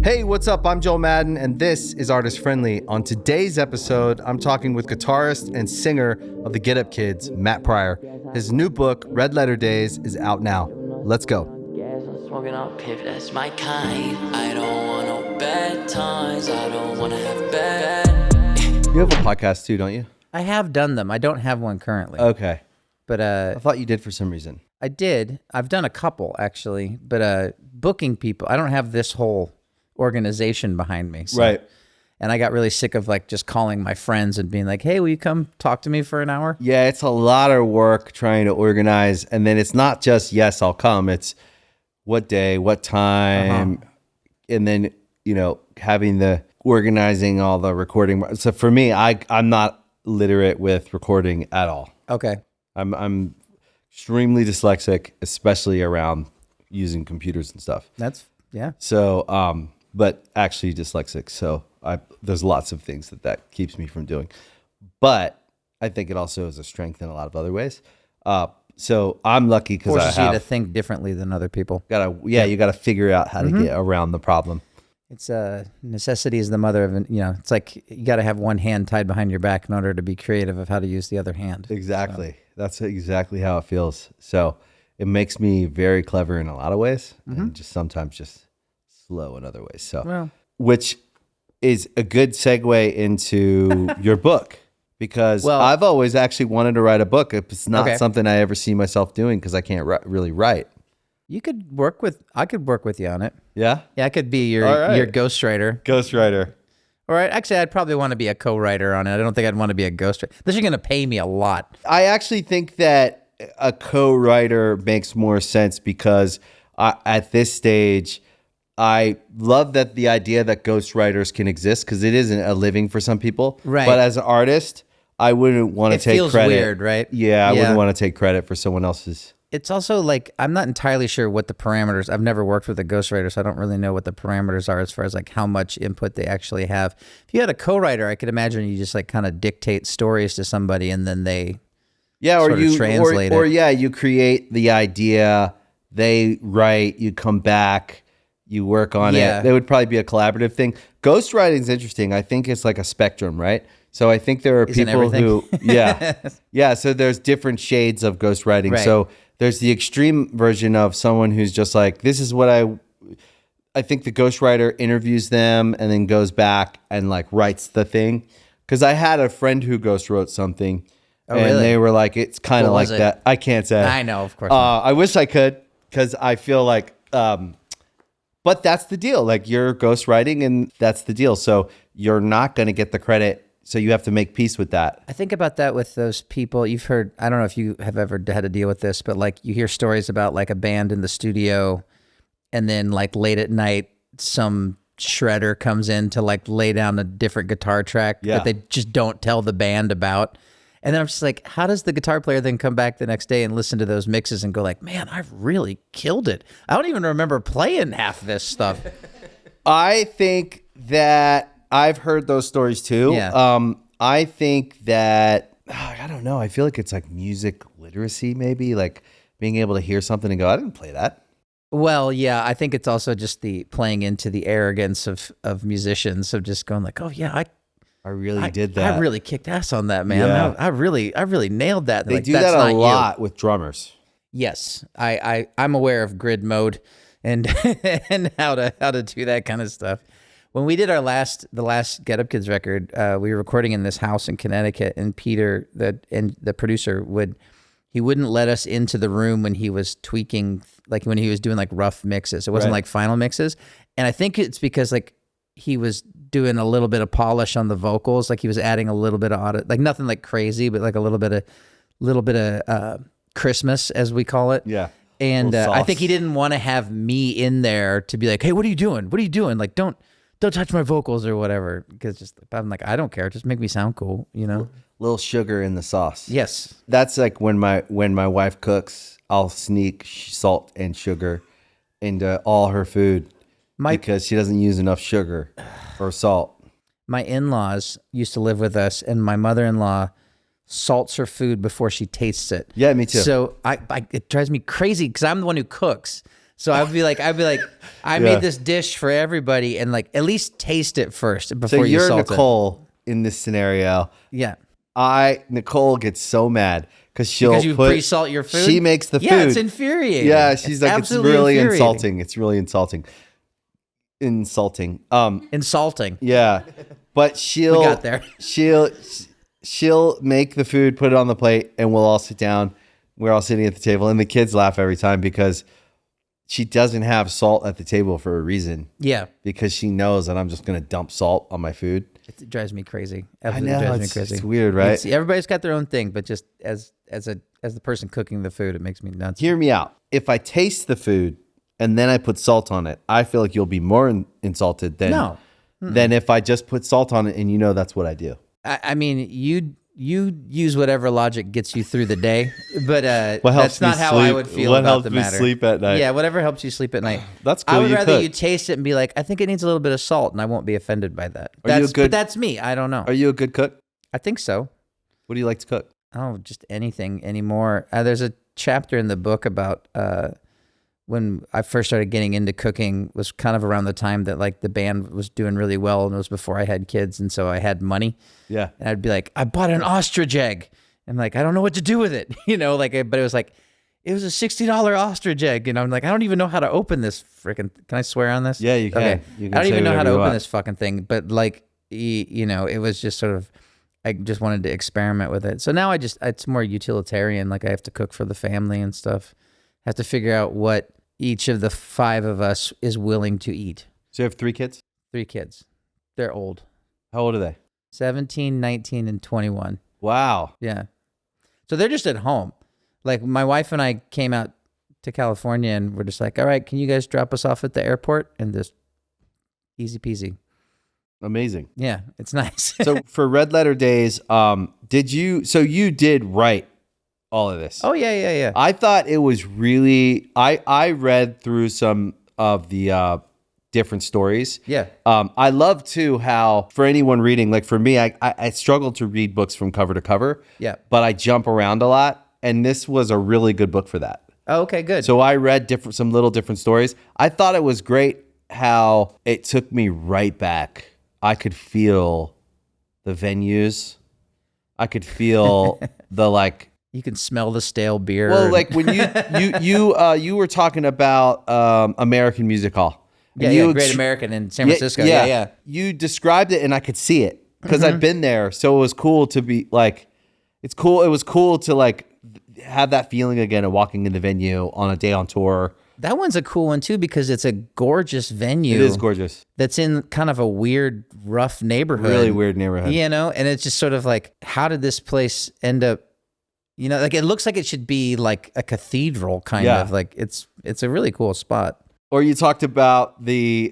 Hey, what's up? I'm Joel Madden, and this is Artist Friendly. On today's episode, I'm talking with guitarist and singer of the Get Up Kids, Matt Pryor. His new book, Red Letter Days, is out now. Let's go. Smoking up piff, that's my kind. I don't want no bad times. I don't want to have bad. You have a podcast too, don't you? I have done them. I don't have one currently. Okay. But I thought you did for some reason. I did. I've done a couple actually, but booking people, I don't have this whole organization behind me. So, Right. And I got really sick of like just calling my friends and being like, "Hey, will you come talk to me for an hour?" Yeah, it's a lot of work trying to organize. And then it's not just, yes, I'll come. It's what day, what time. And then, having the organizing all the recording. So for me, I'm not literate with recording at all. Okay. I'm extremely dyslexic, especially around using computers and stuff. Yeah. So, but actually dyslexic. So there's lots of things that keeps me from doing. But I think it also is a strength in a lot of other ways. So I'm lucky because I Forces have you to think differently than other people. you got to figure out how to get around the problem. It's necessity is the mother of, it's like you got to have one hand tied behind your back in order to be creative of how to use the other hand. Exactly. So. That's exactly how it feels. So it makes me very clever in a lot of ways and just sometimes just slow in other ways. So, which is a good segue into your book because I've always actually wanted to write a book. It's not something I ever see myself doing because I can't really write. I could work with you on it. Yeah? Yeah, I could be your ghostwriter. Ghostwriter. All right. Actually, I'd probably want to be a co-writer on it. I don't think I'd want to be a ghostwriter. Unless you're going to pay me a lot. I actually think that a co-writer makes more sense because at this stage, I love that the idea that ghostwriters can exist because it isn't a living for some people. Right. But as an artist, I wouldn't want to take credit. It feels weird, right? Yeah, I wouldn't want to take credit for someone else's. It's also like, I'm not entirely sure what the parameters, I've never worked with a ghostwriter, so I don't really know what the parameters are as far as like how much input they actually have. If you had a co-writer, I could imagine you just like kind of dictate stories to somebody and then they translate it. You create the idea, they write, you come back, you work on it. It would probably be a collaborative thing. Ghostwriting is interesting. I think it's like a spectrum, right? So I think there are people who, so there's different shades of ghostwriting. Right. So there's the extreme version of someone who's just like, this is what I think the ghostwriter interviews them and then goes back and like writes the thing. Because I had a friend who ghost wrote something and they were like, it's kind of like that. I can't say. I know, of course. I wish I could because I feel like, but that's the deal. Like you're ghostwriting and that's the deal. So you're not going to get the credit. So you have to make peace with that. I think about that with those people. You've heard, I don't know if you have ever had to deal with this, but like you hear stories about like a band in the studio and then like late at night, some shredder comes in to like lay down a different guitar track that they just don't tell the band about. And then I'm just like, how does the guitar player then come back the next day and listen to those mixes and go like, man, I've really killed it. I don't even remember playing half this stuff. I think that I've heard those stories too. Yeah. I think that, I don't know. I feel like it's like music literacy, maybe like being able to hear something and go, I didn't play that. Well, yeah, I think it's also just the playing into the arrogance of musicians of just going like, oh yeah, I really did that. I really kicked ass on that, man. Yeah. I really nailed that. They like, do that a lot with drummers. Yes, I'm aware of grid mode and and how to do that kind of stuff. When we did the last Get Up Kids record, we were recording in this house in Connecticut, and Peter, the producer, wouldn't let us into the room when he was tweaking, like when he was doing like rough mixes. It wasn't like final mixes, and I think it's because like he was doing a little bit of polish on the vocals, like he was adding a little bit of auto, like nothing like crazy, but like a little bit of Christmas, as we call it. Yeah. And I think he didn't want to have me in there to be like, hey, what are you doing? What are you doing? Like, don't touch my vocals or whatever. Because I'm like, I don't care. Just make me sound cool, Little sugar in the sauce. Yes. That's like when my wife cooks, I'll sneak salt and sugar into all her food because she doesn't use enough sugar or salt. My in-laws used to live with us, and my mother-in-law salts her food before she tastes it. Yeah, me too. So it drives me crazy because I'm the one who cooks. So I'd be like, I made this dish for everybody, and like at least taste it first before you you're salt Nicole in this scenario. Yeah. Nicole gets so mad because you pre-salt your food. She makes the food. Yeah, it's infuriating. Yeah, she's like, it's really infuriating. insulting. It's really insulting. Insulting. Yeah, but We got there. she'll make the food, put it on the plate, and we'll all sit down. We're all sitting at the table, and the kids laugh every time because she doesn't have salt at the table for a reason. Yeah, because she knows that I'm just going to dump salt on my food. it drives me crazy. Absolutely Absolutely drives it's, me crazy. It's weird, right? Everybody's got their own thing, but just as the person cooking the food, it makes me nuts. Hear me out. If I taste the food and then I put salt on it, I feel like you'll be more insulted than if I just put salt on it and you know that's what I do. I mean, you use whatever logic gets you through the day, but helps that's not me how sleep? I would feel What about helps the me matter. sleep at night? Yeah, whatever helps you sleep at night. That's cool. I would you rather cook. you taste it and be like, I think it needs a little bit of salt, and I won't be offended by that. But that's me. I don't know. Are you a good cook? I think so. What do you like to cook? Oh, just anything anymore. There's a chapter in the book about when I first started getting into cooking was kind of around the time that like the band was doing really well, and it was before I had kids, and so I had money. Yeah. And I'd be like, I bought an ostrich egg. And like, I don't know what to do with it, but it was like, it was a $60 ostrich egg. And I'm like, I don't even know how to open this freaking, can I swear on this? Yeah, you can. Okay. You can I don't say even know how to whatever you open want. this fucking thing. But like, it was just sort of, I just wanted to experiment with it. So now it's more utilitarian. Like I have to cook for the family and stuff. I have to figure out what each of the 5 of us is willing to eat. So you have 3 kids? 3 kids. They're old. How old are they? 17, 19, and 21. Wow. Yeah. So they're just at home. Like my wife and I came out to California and we're just like, all right, can you guys drop us off at the airport? And just easy peasy. Amazing. Yeah, it's nice. So for Red Letter Days, you did write all of this? Oh, yeah. I thought it was really, I read through some of the different stories. Yeah. I love too how for anyone reading, like for me, I struggle to read books from cover to cover. Yeah. But I jump around a lot, and this was a really good book for that. Oh, okay, good. So I read some little different stories. I thought it was great how it took me right back. I could feel the venues. I could feel the like. You can smell the stale beer. Well, like when you were talking about American Music Hall. Yeah, Great American in San Francisco. Yeah. You described it, and I could see it because I've been there. So it was cool to be like, it's cool. It was cool to like have that feeling again of walking in the venue on a day on tour. That one's a cool one too because it's a gorgeous venue. It is gorgeous. That's in kind of a weird, rough neighborhood. Really weird neighborhood. And it's just sort of like, how did this place end up? Like it looks like it should be like a cathedral kind of. Like it's a really cool spot. Or you talked about the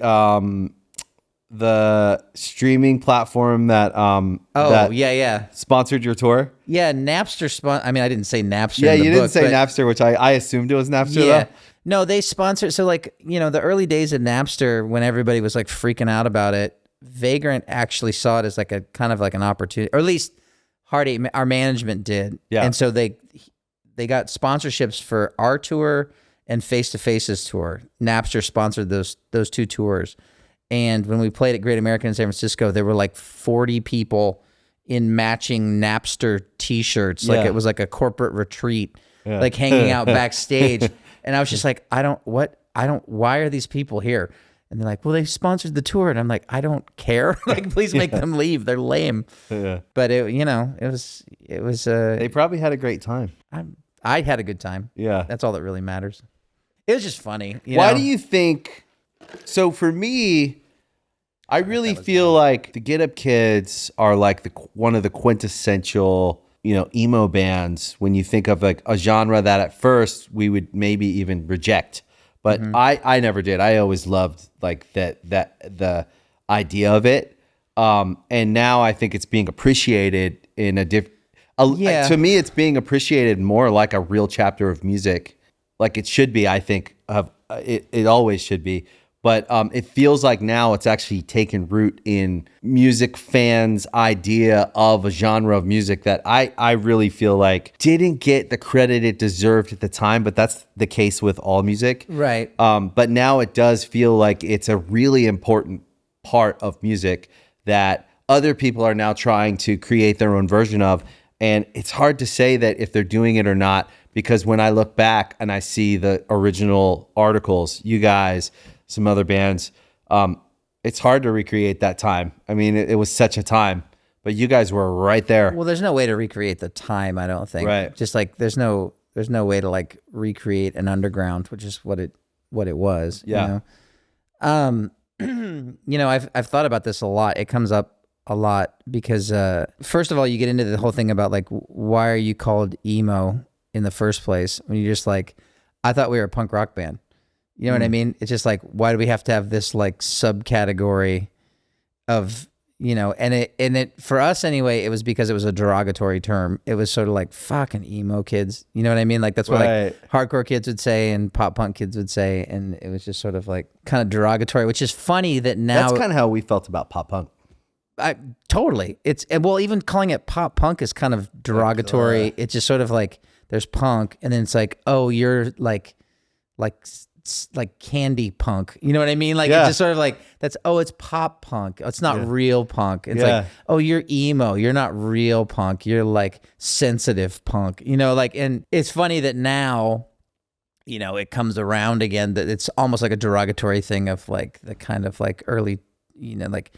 streaming platform that sponsored your tour. Yeah, Napster I mean, I didn't say Napster. Yeah, in the you didn't book, say but Napster, which I assumed it was Napster. Yeah, though. no, they sponsored. So like the early days of Napster, when everybody was like freaking out about it, Vagrant actually saw it as like a kind of like an opportunity, or at least Hard Eight, our management did. Yeah, and so they got sponsorships for our tour and Face to Face's tour. Napster sponsored those 2 tours. And when we played at Great American in San Francisco, there were like 40 people in matching Napster t-shirts. Like it was like a corporate retreat, like hanging out backstage. And I was just like, why are these people here? And they're like, well, they sponsored the tour. And I'm like, I don't care. Like, please make them leave. They're lame. Yeah. But it was. They probably had a great time. I had a good time. Yeah. That's all that really matters. It was just funny. Why do you think? So for me, I really feel like the Get Up Kids are like one of the quintessential, emo bands when you think of like a genre that at first we would maybe even reject. But I never did. I always loved like the idea of it. And now I think it's being appreciated in a different. To me, it's being appreciated more like a real chapter of music, like it should be. I think it always should be. But it feels like now it's actually taken root in music fans' idea of a genre of music that I really feel like didn't get the credit it deserved at the time, but that's the case with all music. Right. But now it does feel like it's a really important part of music that other people are now trying to create their own version of. And it's hard to say that if they're doing it or not, because when I look back and I see the original articles, you guys, some other bands, it's hard to recreate that time. I mean, it was such a time, but you guys were right there. Well, there's no way to recreate the time, I don't think. Right. Just like there's no way to like recreate an underground, which is what it was. Yeah. I've thought about this a lot. It comes up a lot because first of all, you get into the whole thing about like why are you called emo in the first place when you're just like, I thought we were a punk rock band. You know what I mean? It's just like, why do we have to have this like subcategory of, and it for us anyway, it was because it was a derogatory term. It was sort of like fucking emo kids. You know what I mean? Like that's what like hardcore kids would say and pop punk kids would say. And it was just sort of like kind of derogatory, which is funny that now. That's kind of how we felt about pop punk. Totally. Even calling it pop punk is kind of derogatory. It's just sort of like there's punk and then it's like, oh, you're like candy punk. You know what I mean? Like it's just sort of like it's pop punk. It's not real punk. It's like, oh, you're emo. You're not real punk. You're like sensitive punk. And it's funny that now, it comes around again that it's almost like a derogatory thing of like the kind of like early, like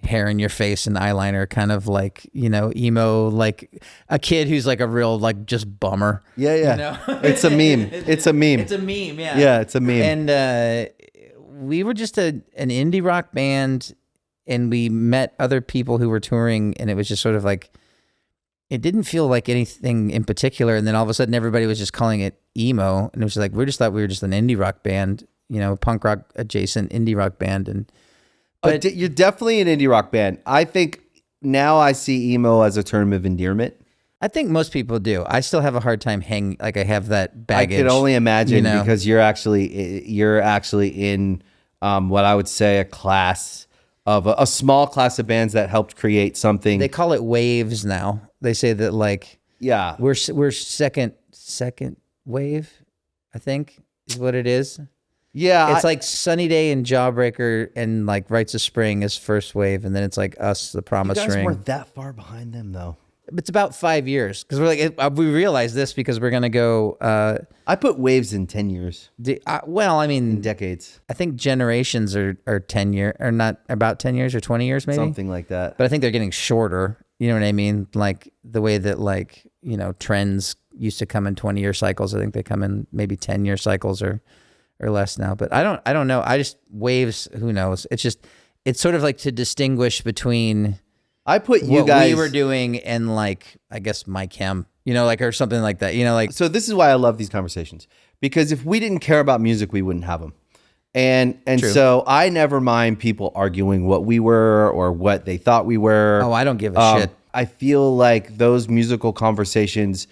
hair in your face and eyeliner kind of like, emo, like a kid who's like a real like just bummer. Yeah. It's a meme. It's a meme. It's a meme, yeah. Yeah, it's a meme. And we were just an indie rock band and we met other people who were touring and it was just sort of like, it didn't feel like anything in particular. And then all of a sudden everybody was just calling it emo. And it was like, we just thought we were just an indie rock band, punk rock adjacent indie rock band. And But you're definitely an indie rock band. I think now I see emo as a term of endearment. I think most people do. I still have a hard time I have that baggage. I can only imagine because you're actually in what I would say a class of a small class of bands that helped create something. They call it waves now. They say that like we're second wave, I think is what it is. Yeah, it's like Sunny Day and Jawbreaker and like Rites of Spring is first wave, and then it's like us, The Promise Ring. You guys weren't that far behind them though. It's about 5 years because we're like we realize this because we're gonna go. I put waves in 10 years. In decades. I think generations are 10 year or not about 10 years or 20 years maybe something like that. But I think they're getting shorter. You know what I mean? Like the way that like trends used to come in 20-year cycles. I think they come in maybe 10-year cycles or less now, but I don't know. I just waves, who knows? It's sort of like to distinguish between I put you what guys we were doing and like, I guess my chem, like, or something like that, like. So this is why I love these conversations because if we didn't care about music, we wouldn't have them. And True. So I never mind people arguing what we were or what they thought we were. Oh, I don't give a shit. I feel like those musical conversations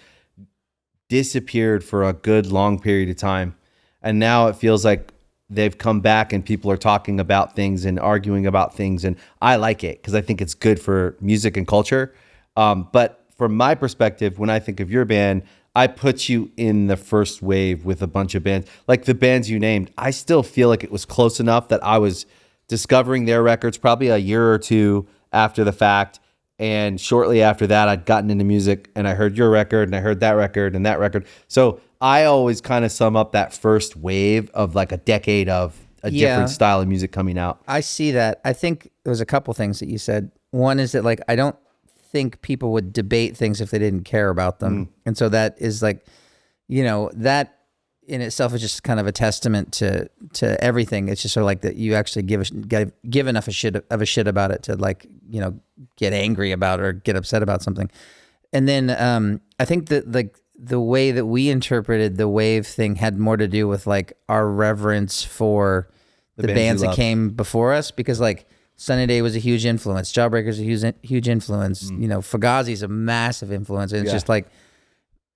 disappeared for a good long period of time. And now it feels like they've come back and people are talking about things and arguing about things. And I like it because I think it's good for music and culture. But from my perspective, when I think of your band, I put you in the first wave with a bunch of bands. Like the bands you named, I still feel like it was close enough that I was discovering their records probably a year or two after the fact. And shortly after that, I'd gotten into music and I heard your record and I heard that record and that record. So I always kind of sum up that first wave of like a decade of a different style of music coming out. I see that. I think there was a couple things that you said. One is that like, I don't think people would debate things if they didn't care about them. And so that is like, that in itself is just kind of a testament to everything. It's just sort of like that you actually give enough of a shit about it to like, get angry about or get upset about something. And then I think that like the way that we interpreted the wave thing had more to do with like our reverence for the bands that came before us, because like Sunny Day was a huge influence. Jawbreaker's a huge influence. Fugazi's a massive influence. And it's just like,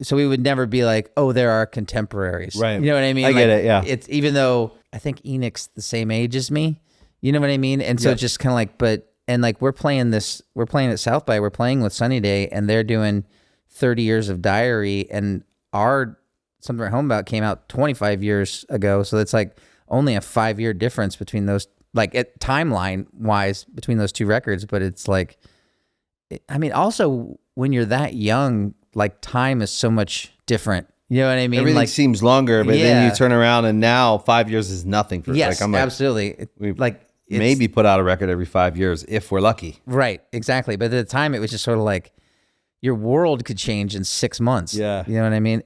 so we would never be like, oh, there are contemporaries. Right. You know what I mean? I get it, yeah. It's even though I think Enoch's the same age as me. You know what I mean? And so just kind of like, and like we're playing at South by, we're playing with Sunny Day, and they're doing 30 years of Diary, and our Something We're Home About came out 25 years ago. So it's like only a 5-year difference between those, like timeline wise between those two records. But it's like, I mean, also when you're that young, like time is so much different. You know what I mean? Everything like, seems longer, but then you turn around and now 5 years is nothing for yes, like, I'm like, absolutely. Like maybe put out a record every 5 years if we're lucky. Right, exactly. But at the time, it was just sort of like your world could change in 6 months. Yeah. You know what I mean?